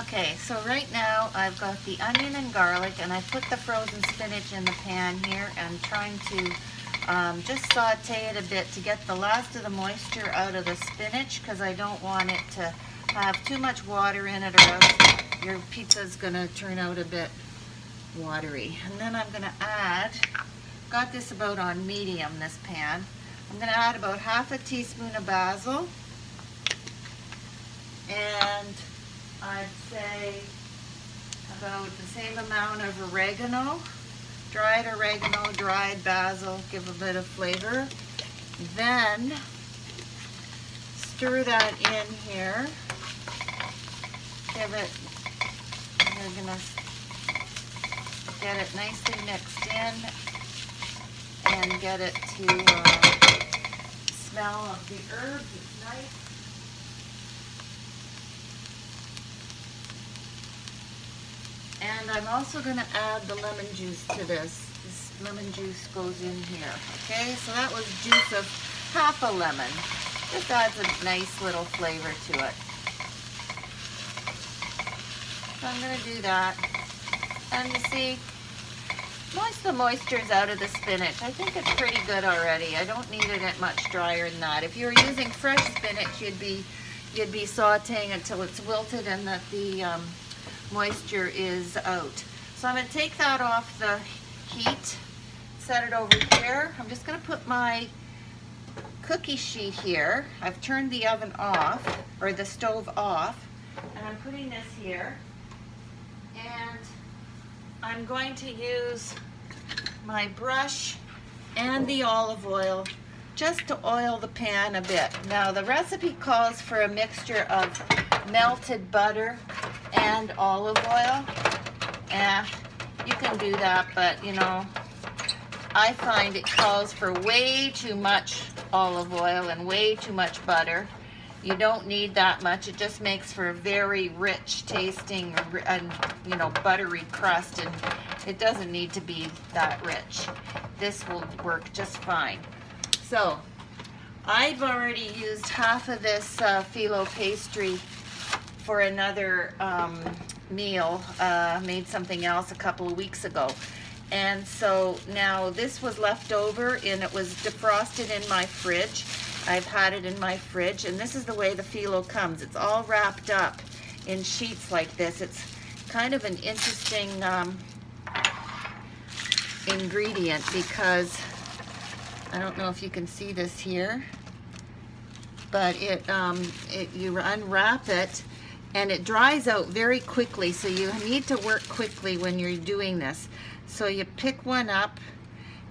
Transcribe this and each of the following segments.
Okay, so right now I've got the onion and garlic, and I put the frozen spinach in the pan here. I'm trying to just saute it a bit to get the last of the moisture out of the spinach, because I don't want it to have too much water in it, or else your pizza's gonna turn out a bit watery. And then I'm gonna add, got this about on medium, this pan. I'm gonna add about half a teaspoon of basil, and I'd say about the same amount of oregano, dried oregano, dried basil, give a bit of flavor. Then stir that in here. Give it, you're gonna get it nicely mixed in and get it to smell of the herbs. It's nice. And I'm also going to add the lemon juice to this. This lemon juice goes in here. Okay, so that was juice of half a lemon. This adds a nice little flavor to it. So I'm going to do that. And you see, most of the moisture is out of the spinach. I think it's pretty good already. I don't need it much drier than that. If you were using fresh spinach, you'd be sauteing until it's wilted and that the moisture is out. So I'm going to take that off the heat, set it over here. I'm just going to put my cookie sheet here. I've turned the oven off, or the stove off, and I'm putting this here. And I'm going to use my brush and the olive oil just to oil the pan a bit. Now the recipe calls for a mixture of melted butter and olive oil. You can do that, but you know, I find it calls for way too much olive oil and way too much butter. You don't need that much. It just makes for a very rich tasting and, you know, buttery crust, and it doesn't need to be that rich. This will work just fine. So I've already used half of this phyllo pastry for another meal. Made something else a couple of weeks ago. And so now this was left over and it was defrosted in my fridge. I've had it in my fridge, and this is the way the phyllo comes. It's all wrapped up in sheets like this. It's kind of an interesting ingredient, because I don't know if you can see this here, but you unwrap it and it dries out very quickly, so you need to work quickly when you're doing this. So you pick one up,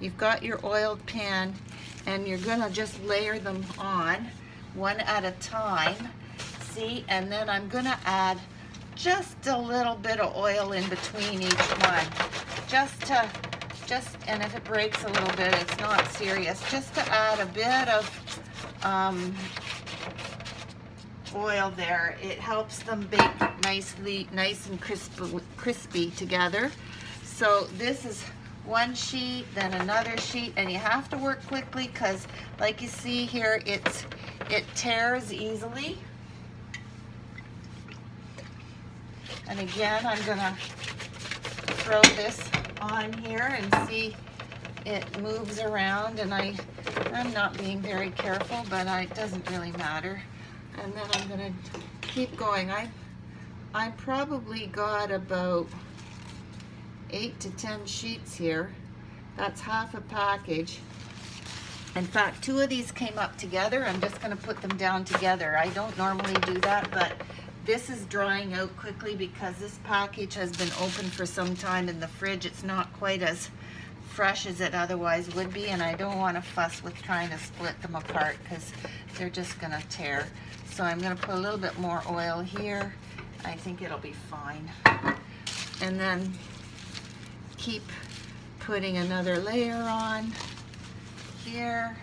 you've got your oiled pan, and you're gonna just layer them on one at a time. See, and then I'm gonna add just a little bit of oil in between each one, and if it breaks a little bit, it's not serious, just to add a bit of oil there. It helps them bake nice and crispy together. So this is one sheet, then another sheet, and you have to work quickly because, like you see here, it tears easily. And again, I'm gonna throw this on here and see it moves around, and I'm not being very careful, but it doesn't really matter. And then I'm gonna keep going. I probably got about 8 to 10 sheets here. That's half a package. In fact, 2 of these came up together. I'm just going to put them down together. I don't normally do that, but this is drying out quickly because this package has been open for some time in the fridge. It's not quite as fresh as it otherwise would be, and I don't want to fuss with trying to split them apart because they're just going to tear. So I'm going to put a little bit more oil here. I think it'll be fine. And then keep putting another layer on here.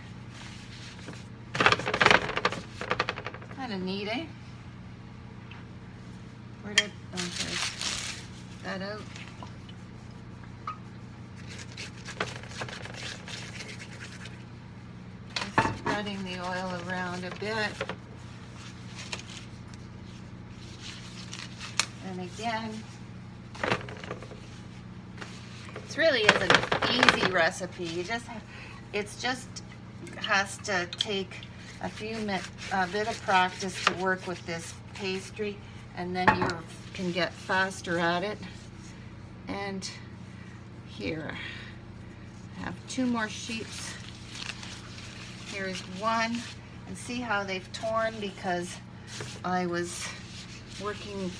Kind of neat, eh? Where did, okay, that out. Just spreading the oil around a bit. And And again, it really is an easy recipe. You just have, it's just has to take a bit of practice to work with this pastry, and then you can get faster at it. And here, I have 2 more sheets. Here's one, and see how they've torn because I was working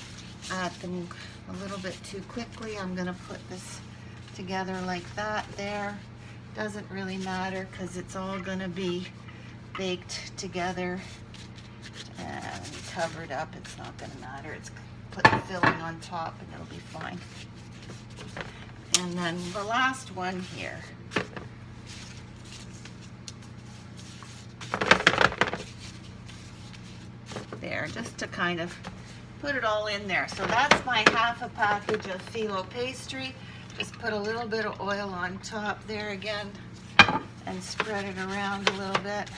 at them a little bit too quickly. I'm gonna put this together like that there. Doesn't really matter because it's all gonna be baked together and covered up. It's not gonna matter. It's put the filling on top and it'll be fine. And then the last one here. There, just to kind of put it all in there. So that's my half a package of phyllo pastry. Just put a little bit of oil on top there again and spread it around a little bit.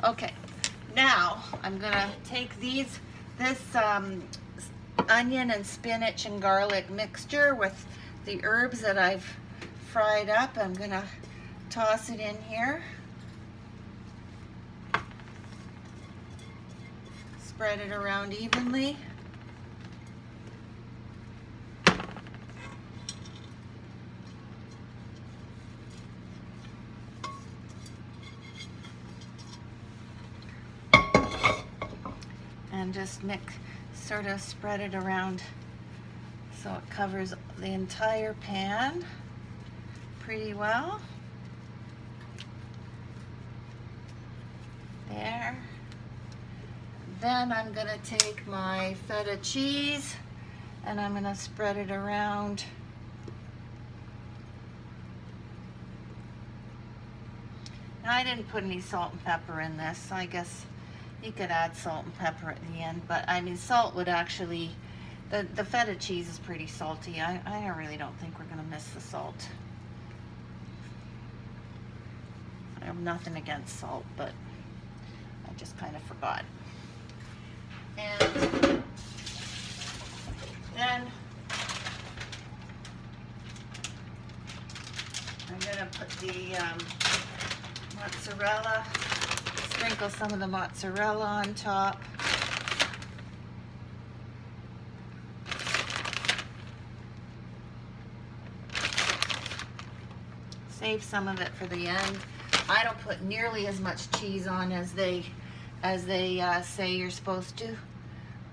Okay, now I'm gonna take this onion and spinach and garlic mixture with the herbs that I've fried up. I'm gonna toss it in here. Spread it around evenly. And just sort of spread it around so it covers the entire pan pretty well. There. Then I'm gonna take my feta cheese and I'm gonna spread it around. Now I didn't put any salt and pepper in this, so I guess you could add salt and pepper at the end, but I mean salt would actually, the feta cheese is pretty salty. I really don't think we're gonna miss the salt. I have nothing against salt, but I just kind of forgot. And then I'm gonna put the mozzarella, sprinkle some of the mozzarella on top. Save some of it for the end. I don't put nearly as much cheese on as they say you're supposed to.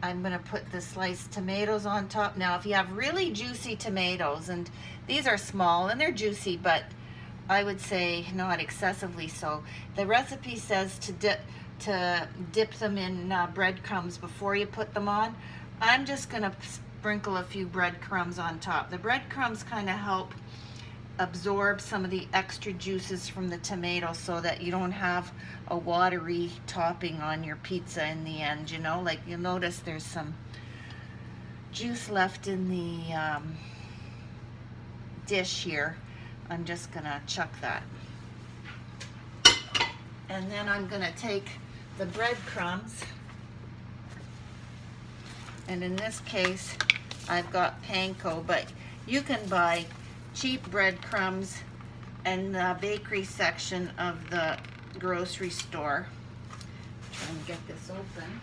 I'm gonna put the sliced tomatoes on top. Now, if you have really juicy tomatoes, and these are small and they're juicy, but I would say not excessively so. The recipe says to dip them in breadcrumbs before you put them on. I'm just gonna sprinkle a few breadcrumbs on top. The breadcrumbs kind of help absorb some of the extra juices from the tomato so that you don't have a watery topping on your pizza in the end, you know? Like you'll notice there's some juice left in the dish here. I'm just gonna chuck that. And then I'm gonna take the breadcrumbs, and in this case I've got panko, but you can buy cheap breadcrumbs in the bakery section of the grocery store. Try and get this open.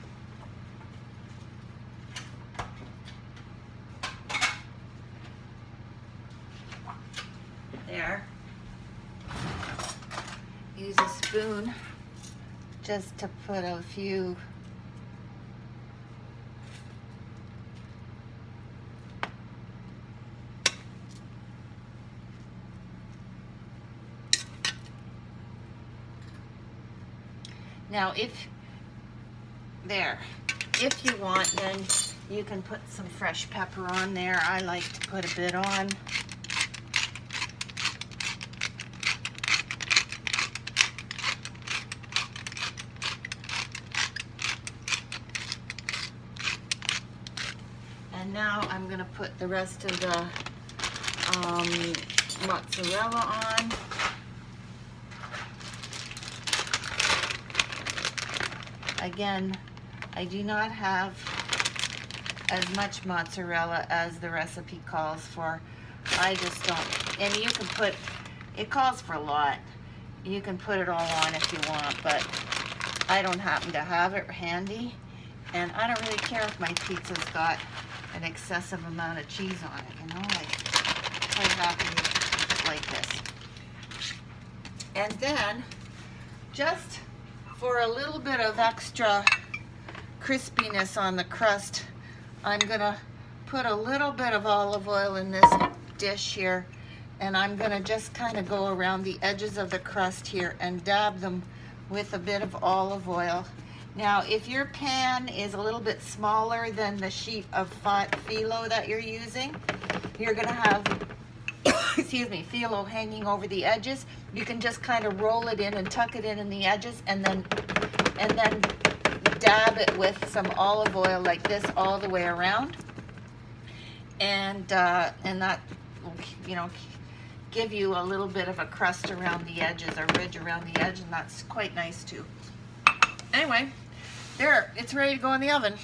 There. Use a spoon just to put a few Now, if you want, then you can put some fresh pepper on there. I like to put a bit on. And now I'm going to put the rest of the mozzarella on. Again, I do not have as much mozzarella as the recipe calls for. I just don't, and you can put, it calls for a lot. You can put it all on if you want, but I don't happen to have it handy, and I don't really care if my pizza's got an excessive amount of cheese on it, you know, like quite happy to keep it like this. And then, just for a little bit of extra crispiness on the crust, I'm gonna put a little bit of olive oil in this dish here, and I'm gonna just kind of go around the edges of the crust here and dab them with a bit of olive oil. Now, if your pan is a little bit smaller than the sheet of phyllo that you're using, you're gonna have excuse me, phyllo hanging over the edges. You can just kind of roll it in and tuck it in the edges, and then dab it with some olive oil like this all the way around, and that will, you know, give you a little bit of a crust around the edges, a ridge around the edge, and that's quite nice too. Anyway, there, it's ready to go in the oven.